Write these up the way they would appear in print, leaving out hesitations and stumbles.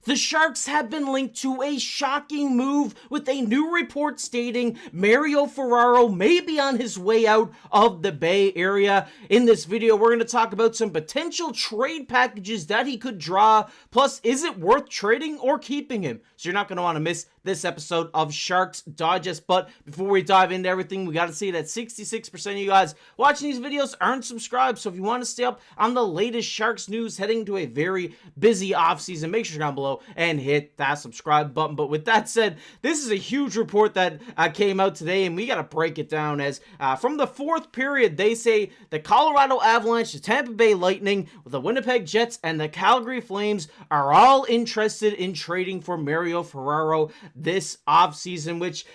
The Sharks have been linked to a shocking move, with a new report stating Mario Ferraro may be on his way out of the Bay Area. In this video, we're going to talk about some potential trade packages that he could draw, plus is it worth trading or keeping him? So you're not going to want to miss this episode of Sharks Digest. But before we dive into everything, we got to see that 66% of you guys watching these videos aren't subscribed. So if you want to stay up on the latest Sharks news heading to a very busy offseason, make sure you're down below and hit that subscribe button. But with that said, this is a huge report that came out today, and we got to break it down as from the fourth period, they say the Colorado Avalanche, the Tampa Bay Lightning, the Winnipeg Jets, and the Calgary Flames are all interested in trading for Mario Ferraro this offseason, which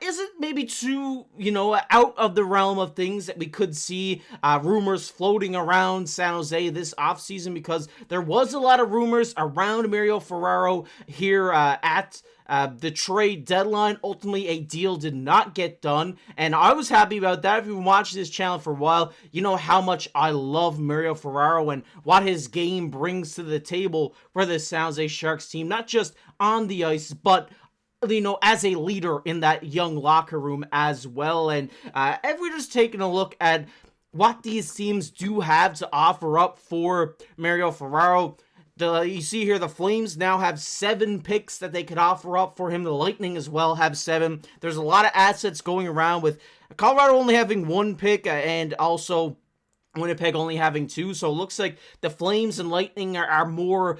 isn't maybe too, out of the realm of things that we could see rumors floating around San Jose this offseason, because there was a lot of rumors around Mario Ferraro here at the trade deadline. Ultimately, a deal did not get done, and I was happy about that. If you've been watching this channel for a while, you know how much I love Mario Ferraro and what his game brings to the table for the San Jose Sharks team, not just on the ice, but as a leader in that young locker room as well. And if we're just taking a look at what these teams do have to offer up for Mario Ferraro, you see here the Flames now have 7 picks that they could offer up for him. The Lightning as well have 7. There's a lot of assets going around, with Colorado only having 1 pick and also Winnipeg only having 2, so it looks like the Flames and Lightning are more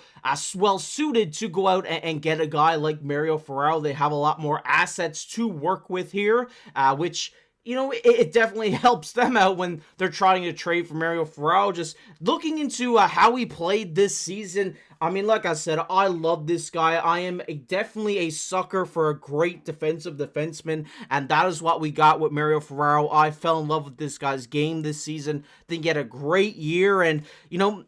well-suited to go out and get a guy like Mario Ferraro. They have a lot more assets to work with here, which it definitely helps them out when they're trying to trade for Mario Ferraro. Just looking into how he played this season, I mean, like I said, I love this guy. I am definitely a sucker for a great defensive defenseman, and that is what we got with Mario Ferraro. I fell in love with this guy's game this season. I think he had a great year, and,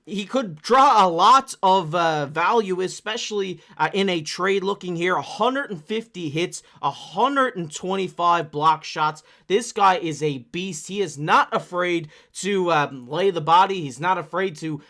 he could draw a lot of value, especially in a trade. Looking here, 150 hits, 125 block shots. This guy is a beast. He is not afraid to lay the body. He's not afraid to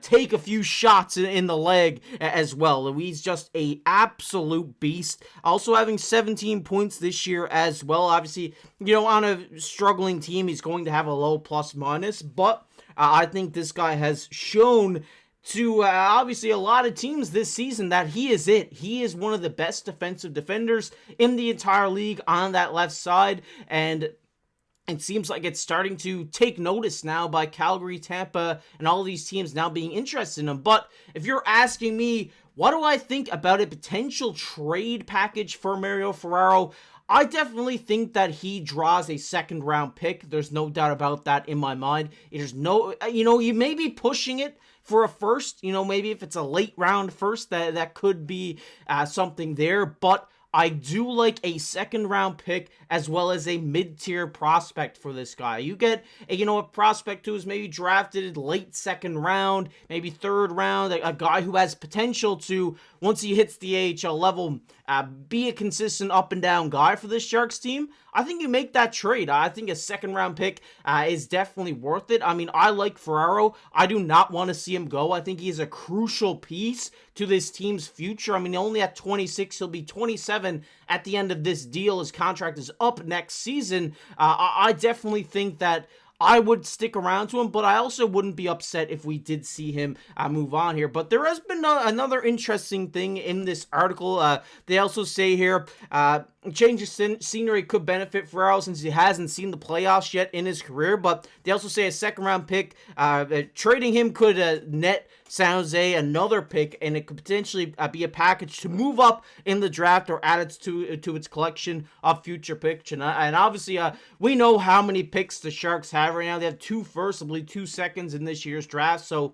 take a few shots in the leg as well. He's just a absolute beast. Also having 17 points this year as well. Obviously, on a struggling team, he's going to have a low plus minus, but I think this guy has shown to obviously a lot of teams this season that he is it. He is one of the best defensive defenders in the entire league on that left side, and it seems like it's starting to take notice now by Calgary, Tampa, and all these teams now being interested in him. But if you're asking me, what do I think about a potential trade package for Mario Ferraro? I definitely think that he draws a second-round pick. There's no doubt about that in my mind. There's no, you may be pushing it for a first. Maybe if it's a late-round first, that could be something there. But I do like a second-round pick as well as a mid-tier prospect for this guy. You get a prospect who is maybe drafted late second round, maybe third round, a guy who has potential to, once he hits the AHL level, be a consistent up-and-down guy for this Sharks team. I think you make that trade. I think a second-round pick is definitely worth it. I mean, I like Ferraro. I do not want to see him go. I think he's a crucial piece to this team's future. I mean, only at 26, he'll be 27 at the end of this deal. His contract is up next season. I definitely think that I would stick around to him, but I also wouldn't be upset if we did see him move on here. But there has been another interesting thing in this article. They also say here, change of scenery could benefit Ferraro since he hasn't seen the playoffs yet in his career. But they also say a second-round pick, trading him could net San Jose another pick, and it could potentially be a package to move up in the draft or add it to its collection of future picks. And obviously, we know how many picks the Sharks have right now. They have 2 firsts, I believe 2 seconds in this year's draft. So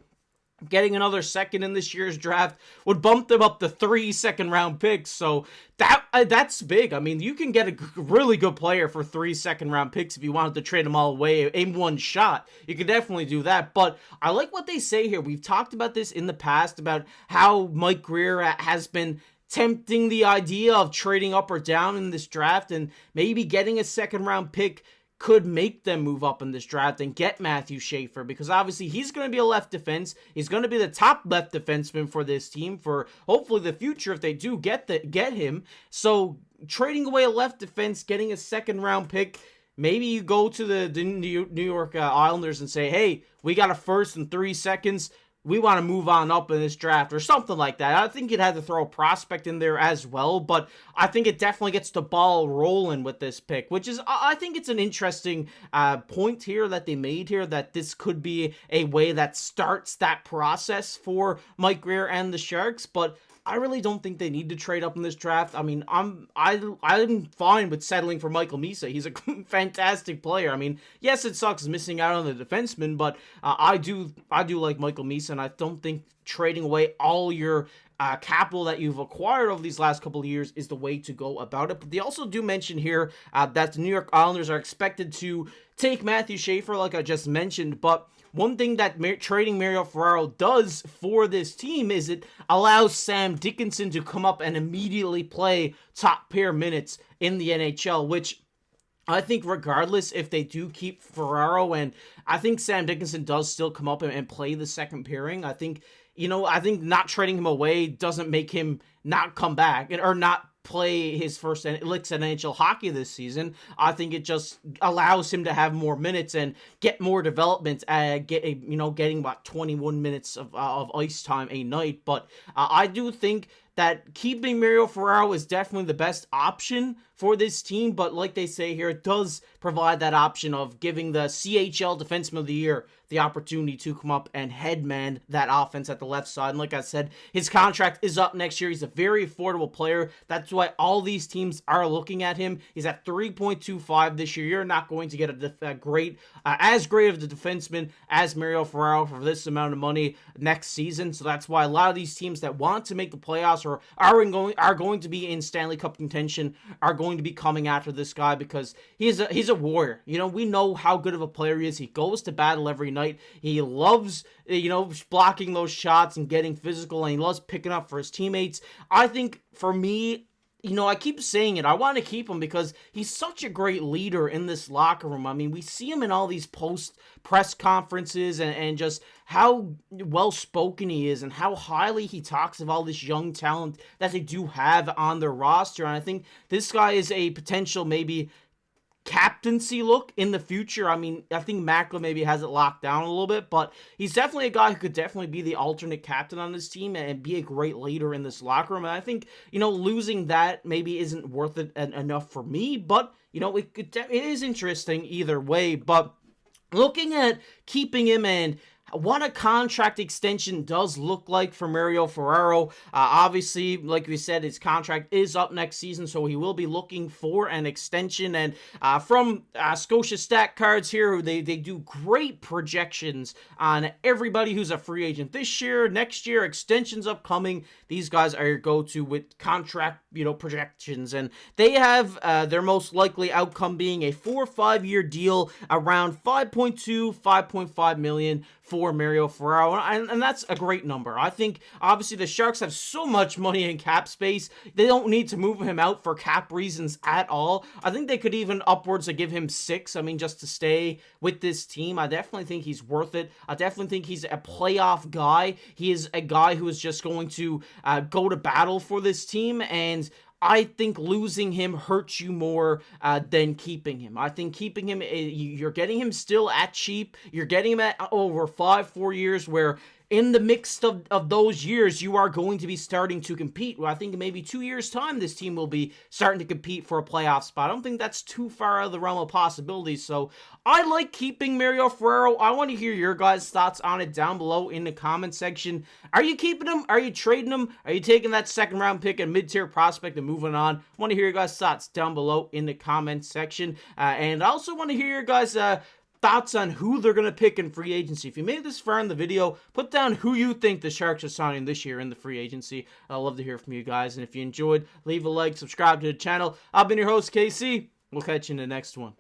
getting another second in this year's draft would bump them up to 3 second-round picks. So that's big. I mean, you can get a really good player for 3 second-round picks if you wanted to trade them all away in one shot. You could definitely do that. But I like what they say here. We've talked about this in the past, about how Mike Grier has been tempting the idea of trading up or down in this draft, and maybe getting a second-round pick could make them move up in this draft and get Matthew Schaefer, because obviously he's going to be a left defense. He's going to be the top left defenseman for this team for hopefully the future if they do get him. So trading away a left defense, getting a second round pick, maybe you go to the New York Islanders and say, hey, we got a first and 3 seconds. We want to move on up in this draft or something like that. I think you'd have to throw a prospect in there as well, but I think it definitely gets the ball rolling with this pick, which is, I think it's an interesting point here that they made here, that this could be a way that starts that process for Mike Grier and the Sharks, but I really don't think they need to trade up in this draft. I mean, I'm fine with settling for Michael Misa. He's a fantastic player. I mean, yes, it sucks missing out on the defenseman, but I do like Michael Misa, and I don't think trading away all your capital that you've acquired over these last couple of years is the way to go about it. But they also do mention here that the New York Islanders are expected to take Matthew Schaefer, like I just mentioned, but one thing that trading Mario Ferraro does for this team is it allows Sam Dickinson to come up and immediately play top pair minutes in the NHL, which I think regardless if they do keep Ferraro, and I think Sam Dickinson does still come up and play the second pairing, I think not trading him away doesn't make him not come back or not play his first licks at NHL hockey this season. I think it just allows him to have more minutes and get more development, getting about 21 minutes of ice time a night. But I do think that keeping Mario Ferraro is definitely the best option for this team, but like they say here, it does provide that option of giving the CHL Defenseman of the Year the opportunity to come up and headman that offense at the left side. And like I said, his contract is up next year. He's a very affordable player. That's why all these teams are looking at him. He's at 3.25 this year. You're not going to get as great of the defenseman as Mario Ferraro for this amount of money next season. So that's why a lot of these teams that want to make the playoffs or are going to be in Stanley Cup contention are going to be coming after this guy, because he's a warrior. We know how good of a player he is. He goes to battle every night. He loves, blocking those shots and getting physical, and he loves picking up for his teammates. I think for me, I keep saying it, I want to keep him because he's such a great leader in this locker room. I mean, we see him in all these post-press conferences and just how well-spoken he is and how highly he talks of all this young talent that they do have on their roster. And I think this guy is a potential maybe captaincy look in the future. I mean, I think Macklin maybe has it locked down a little bit, but he's definitely a guy who could definitely be the alternate captain on this team and be a great leader in this locker room. And I think, losing that maybe isn't worth it enough for me, but, it is interesting either way. But looking at keeping him and what a contract extension does look like for Mario Ferraro. Obviously, like we said, his contract is up next season, so he will be looking for an extension. And from Scotia Stat Cards here, they do great projections on everybody who's a free agent this year, next year, extensions upcoming. These guys are your go-to with contract, projections. And they have their most likely outcome being a 4 or 5 year deal around 5.2, 5.5 million for Mario Ferraro, and that's a great number. I think, obviously, the Sharks have so much money in cap space, they don't need to move him out for cap reasons at all. I think they could even upwards to give him 6, just to stay with this team. I definitely think he's worth it. I definitely think he's a playoff guy. He is a guy who is just going to go to battle for this team, and I think losing him hurts you more than keeping him. I think keeping him, you're getting him still at cheap. You're getting him at over 4 years, where in the mix of those years, you are going to be starting to compete. Well, I think in maybe 2 years' time, this team will be starting to compete for a playoff spot. I don't think that's too far out of the realm of possibilities. So I like keeping Mario Ferraro. I want to hear your guys' thoughts on it down below in the comment section. Are you keeping him? Are you trading him? Are you taking that second round pick and mid-tier prospect and moving on? I want to hear your guys' thoughts down below in the comment section. And I also want to hear your guys' thoughts on who they're going to pick in free agency. If you made this far in the video, put down who you think the Sharks are signing this year in the free agency. I'd love to hear from you guys. And if you enjoyed, leave a like, subscribe to the channel. I've been your host, KC. We'll catch you in the next one.